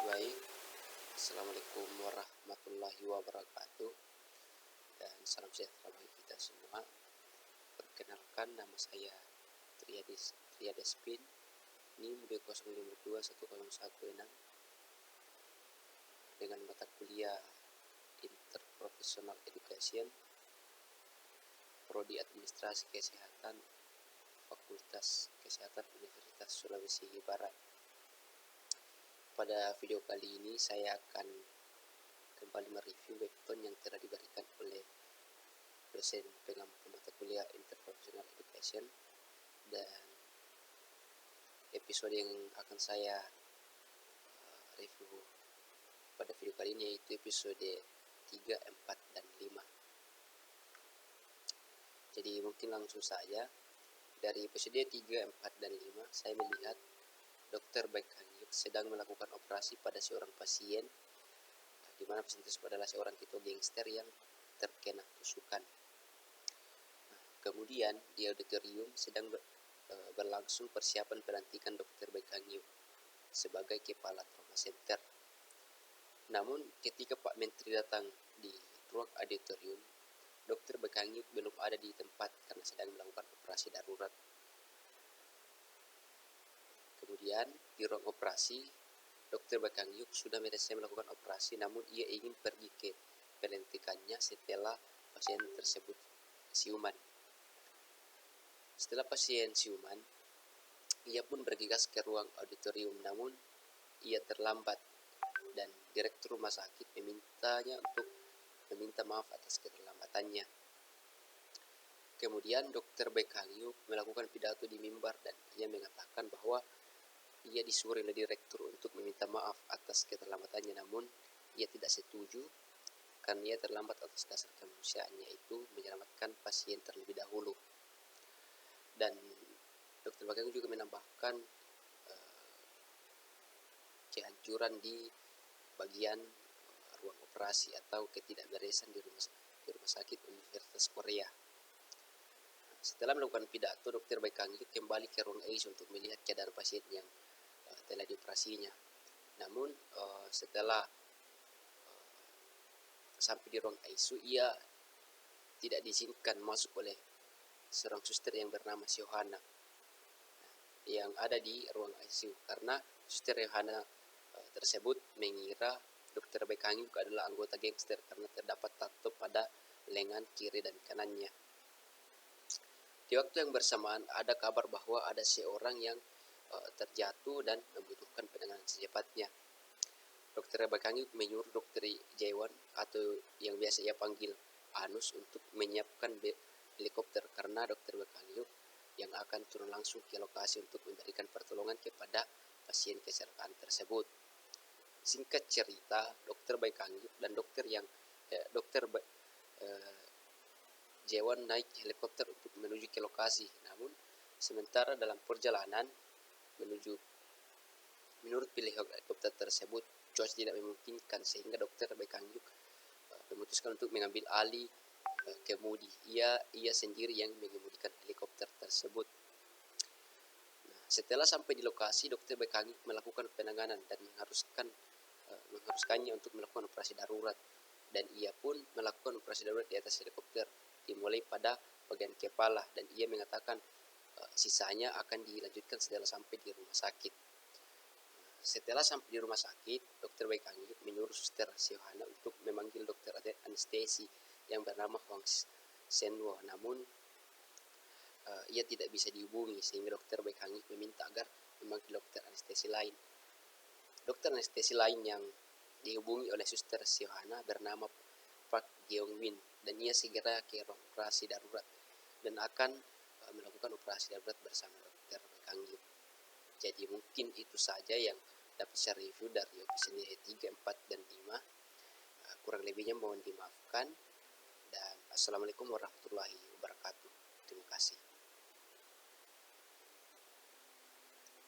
Baik, Assalamualaikum warahmatullahi wabarakatuh, dan salam sejahtera bagi kita semua. Perkenalkan, nama saya Triadespin, NIM B05210116, dengan mata kuliah Interprofessional Education, Prodi Administrasi Kesehatan, Fakultas Kesehatan Universitas Sulawesi Barat. Pada video kali ini saya akan kembali mereview webtoon yang telah diberikan oleh dosen pengampu mata kuliah Interprofessional Education, dan episode yang akan saya review pada video kali ini yaitu episode 3, 4, dan 5. Jadi mungkin langsung saja. Dari episode 3, 4, dan 5 saya melihat Dr. Baik Hangyuk sedang melakukan operasi pada seorang pasien, di mana pasien tersebut adalah seorang ketua gangster yang terkena tusukan. Kemudian di auditorium sedang berlangsung persiapan pelantikan Dr. Baik Hangyuk sebagai kepala trauma center. Namun ketika Pak Menteri datang di ruang auditorium, Dr. Baik Hangyuk belum ada di tempat karena sedang melakukan operasi darurat. Kemudian di ruang operasi, Dr. Baik Hangyuk sudah selesai melakukan operasi, namun ia ingin pergi ke pelantikannya setelah pasien tersebut siuman. Setelah pasien siuman, ia pun bergegas ke ruang auditorium, namun ia terlambat dan direktur rumah sakit memintanya untuk meminta maaf atas keterlambatannya. Kemudian Dr. Baik Hangyuk melakukan pidato di mimbar dan ia mengatakan bahwa ia disuruh oleh direktur untuk meminta maaf atas keterlambatannya, namun ia tidak setuju karena ia terlambat atas dasar kemanusiaannya, yaitu menyelamatkan pasien terlebih dahulu. Dan Dr. Baik Hangyuk juga menambahkan kehancuran di bagian ruang operasi atau ketidakberesan di rumah sakit Universitas Korea. Setelah melakukan pidato, Dr. Baik Hangyuk kembali ke ruang ICU untuk melihat keadaan pasien yang telah dioperasinya. Namun setelah sampai di ruang ICU, ia tidak diizinkan masuk oleh seorang suster yang bernama Yohana yang ada di ruang ICU, karena suster Yohana tersebut mengira Dr. Baik Hangyuk adalah anggota gangster karena terdapat tato pada lengan kiri dan kanannya. Di waktu yang bersamaan ada kabar bahwa ada seorang yang terjatuh dan membutuhkan penanganan secepatnya. Dr. Baik Hangyuk menyuruh Dr. Jaewon atau yang biasa ia panggil Anus untuk menyiapkan helikopter, karena Dr. Baik Hangyuk yang akan turun langsung ke lokasi untuk memberikan pertolongan kepada pasien kecelakaan tersebut. Singkat cerita, Dr. Baik Hangyuk dan Dr. Jaewon naik helikopter untuk menuju ke lokasi. Namun sementara dalam perjalanan menurut pilih helikopter tersebut, cuaca tidak memungkinkan sehingga Dr. Baik Hangyuk memutuskan untuk mengambil alih kemudi. Ia sendiri yang mengemudikan helikopter tersebut. Setelah sampai di lokasi, Dr. Baik Hangyuk melakukan penanganan dan mengharuskannya untuk melakukan operasi darurat, dan ia pun melakukan operasi darurat di atas helikopter, dimulai pada bagian kepala, dan ia mengatakan sisanya akan dilanjutkan setelah sampai di rumah sakit. Setelah sampai di rumah sakit, Dr. Baik Hangyuk menyuruh suster Yohana untuk memanggil dokter anestesi yang bernama Hwang Senwo, namun ia tidak bisa dihubungi, sehingga Dr. Baik Hangyuk meminta agar memanggil dokter anestesi lain. Dokter anestesi lain yang dihubungi oleh suster Yohana bernama Park Geong-win, dan ia segera ke ruang operasi darurat dan akan melakukan operasi darurat bersama Dr. Baik Hangyuk. Jadi mungkin itu saja yang dapat saya review dari episode 3, 4, dan 5. Kurang lebihnya mohon dimaafkan, dan Assalamualaikum warahmatullahi wabarakatuh.